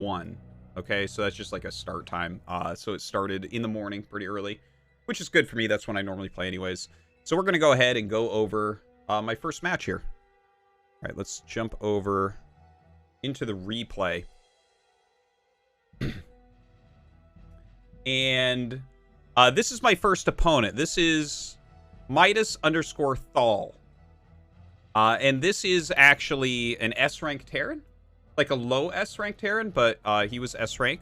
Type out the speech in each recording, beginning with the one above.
1. Okay, so that's just like a start time. So it started in the morning pretty early, which is good for me. That's when I normally play anyways. So we're going to go ahead and go over my first match here. All right, let's jump over into the replay. And this is my first opponent. This is Midas_Thal. And this is actually an S-rank Terran. Like a low S-rank Terran, but he was S-rank.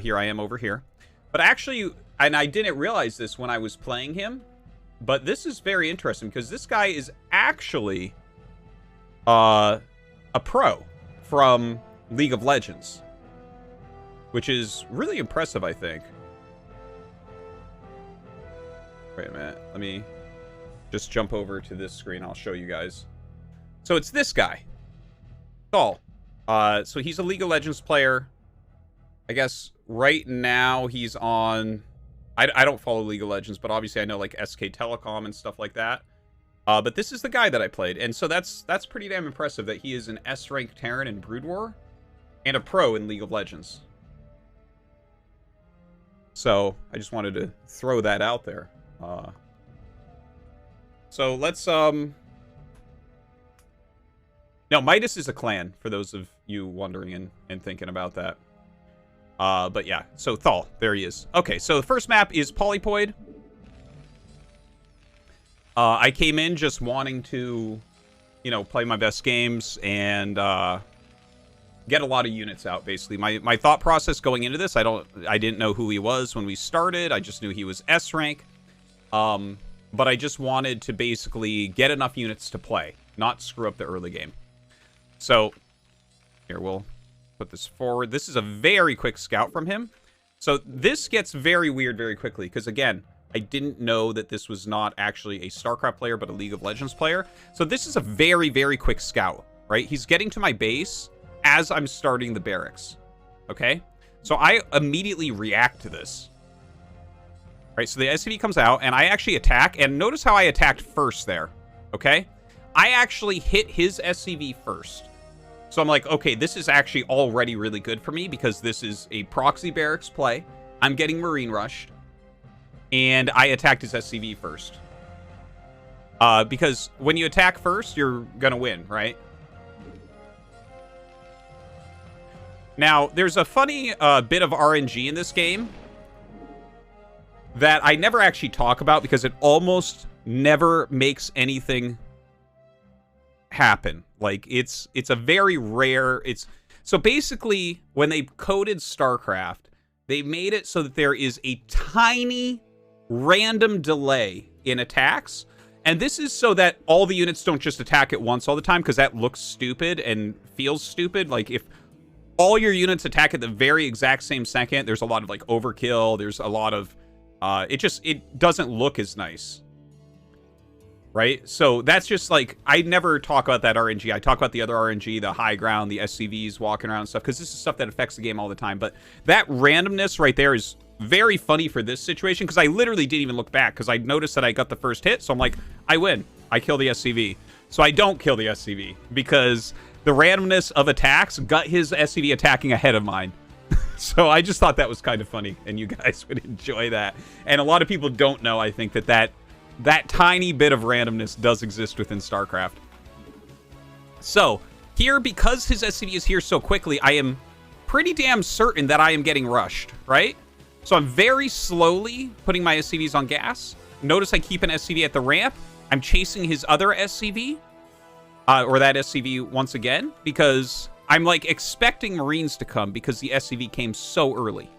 Here I am over here. But actually, and I didn't realize this when I was playing him, but this is very interesting because this guy is actually a pro from League of Legends, which is really impressive, I think. Wait a minute. Let me just jump over to this screen. I'll show you guys. So it's this guy. Thal. So he's a League of Legends player. I guess right now he's on... I don't follow League of Legends, but obviously I know like SK Telecom and stuff like that. But this is the guy that I played. And so that's pretty damn impressive that he is an S-rank Terran in Brood War and a pro in League of Legends. So I just wanted to throw that out there. So let's... Now, Midas is a clan, for those of you wondering and thinking about that. But yeah, so Thal, there he is. Okay, so the first map is Polypoid. I came in just wanting to, you know, play my best games and get a lot of units out, basically. My thought process going into this, I didn't know who he was when we started. I just knew he was S rank. But I just wanted to basically get enough units to play, not screw up the early game. So, here, we'll put this forward. This is a very quick scout from him. So this gets very weird very quickly, because again, I didn't know that this was not actually a StarCraft player, but a League of Legends player. So this is a very, very quick scout, right? He's getting to my base as I'm starting the barracks, okay? So I immediately react to this. Right, so the SCV comes out, and I actually attack, and notice how I attacked first there, okay? I actually hit his SCV first. So I'm like, okay, this is actually already really good for me because this is a proxy barracks play. I'm getting Marine rushed. And I attacked his SCV first. Because when you attack first, you're going to win, right? Now, there's a funny bit of RNG in this game that I never actually talk about because it almost never makes anything happen. Like, it's a very rare... So basically, when they coded StarCraft, they made it so that there is a tiny random delay in attacks. And this is so that all the units don't just attack at once all the time, because that looks stupid and feels stupid. Like, if all your units attack at the very exact same second, there's a lot of, like, overkill. There's a lot of... it doesn't look as nice. Right? So that's just like, I never talk about that RNG. I talk about the other RNG, the high ground, the SCVs walking around and stuff, because this is stuff that affects the game all the time. But that randomness right there is very funny for this situation, because I literally didn't even look back, because I noticed that I got the first hit. So I'm like, I win. I kill the SCV. So I don't kill the SCV, because the randomness of attacks got his SCV attacking ahead of mine. So I just thought that was kind of funny, and you guys would enjoy that. And a lot of people don't know, I think, that tiny bit of randomness does exist within StarCraft. So, here, because his SCV is here so quickly, I am pretty damn certain that I am getting rushed, right? So I'm very slowly putting my SCVs on gas. Notice I keep an SCV at the ramp. I'm chasing his other SCV, or that SCV once again, because I'm, like, expecting Marines to come because the SCV came so early.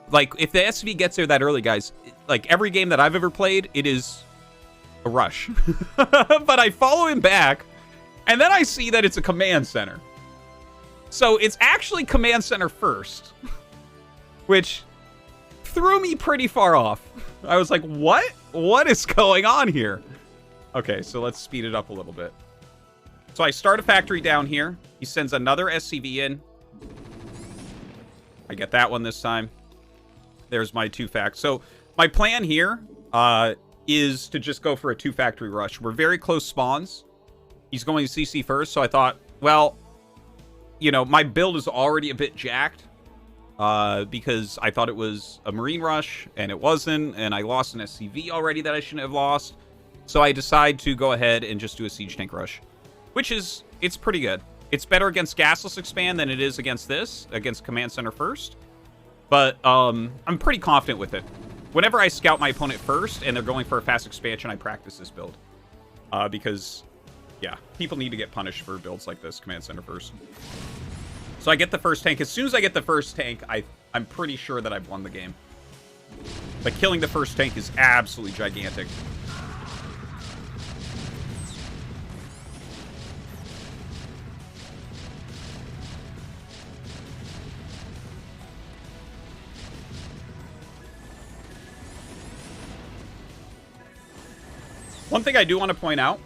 Like, if the SCV gets there that early, guys, like, every game that I've ever played, it is a rush. But I follow him back, and then I see that it's a command center. So it's actually command center first, which threw me pretty far off. I was like, what? What is going on here? Okay, so let's speed it up a little bit. So I start a factory down here. He sends another SCV in. I get that one this time. There's my 2 facts. So my plan here is to just go for a 2 factory rush. We're very close spawns. He's going to CC first, so I thought, well, you know, my build is already a bit jacked. Because I thought it was a Marine Rush, and it wasn't, and I lost an SCV already that I shouldn't have lost. So I decide to go ahead and just do a Siege Tank Rush, which is, it's pretty good. It's better against Gasless Expand than it is against this, against Command Center first. But I'm pretty confident with it. Whenever I scout my opponent first, and they're going for a fast expansion, I practice this build. Because, yeah, people need to get punished for builds like this, Command Center first. So I get the first tank. As soon as I get the first tank, I'm pretty sure that I've won the game. But killing the first tank is absolutely gigantic. One thing I do want to point out,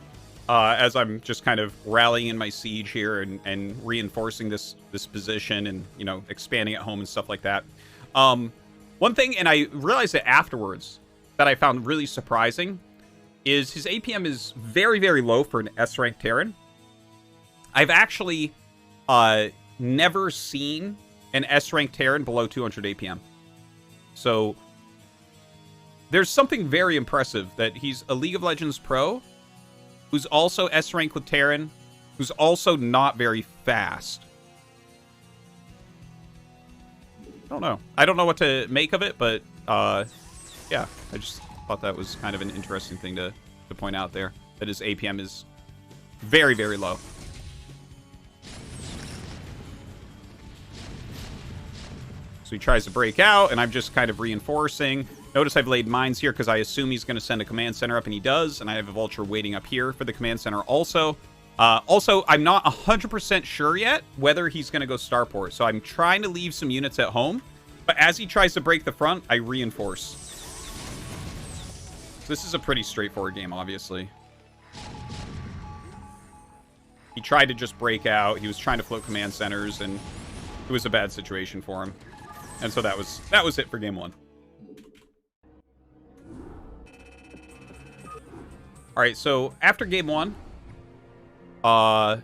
as I'm just kind of rallying in my siege here and reinforcing this position and, you know, expanding at home and stuff like that. One thing, and I realized it afterwards, that I found really surprising is his APM is very, very low for an S-rank Terran. I've actually never seen an S-rank Terran below 200 APM. So there's something very impressive that he's a League of Legends pro who's also S-rank with Terran, who's also not very fast. I don't know. I don't know what to make of it, but yeah, I just thought that was kind of an interesting thing to point out there, that his APM is very, very low. So he tries to break out, and I'm just kind of reinforcing. Notice I've laid mines here because I assume he's going to send a command center up, and he does. And I have a vulture waiting up here for the command center also. Also, I'm not 100% sure yet whether he's going to go starport. So I'm trying to leave some units at home. But as he tries to break the front, I reinforce. So this is a pretty straightforward game, obviously. He tried to just break out. He was trying to float command centers, and it was a bad situation for him. And so that was it for game one. All right, so after game one, well,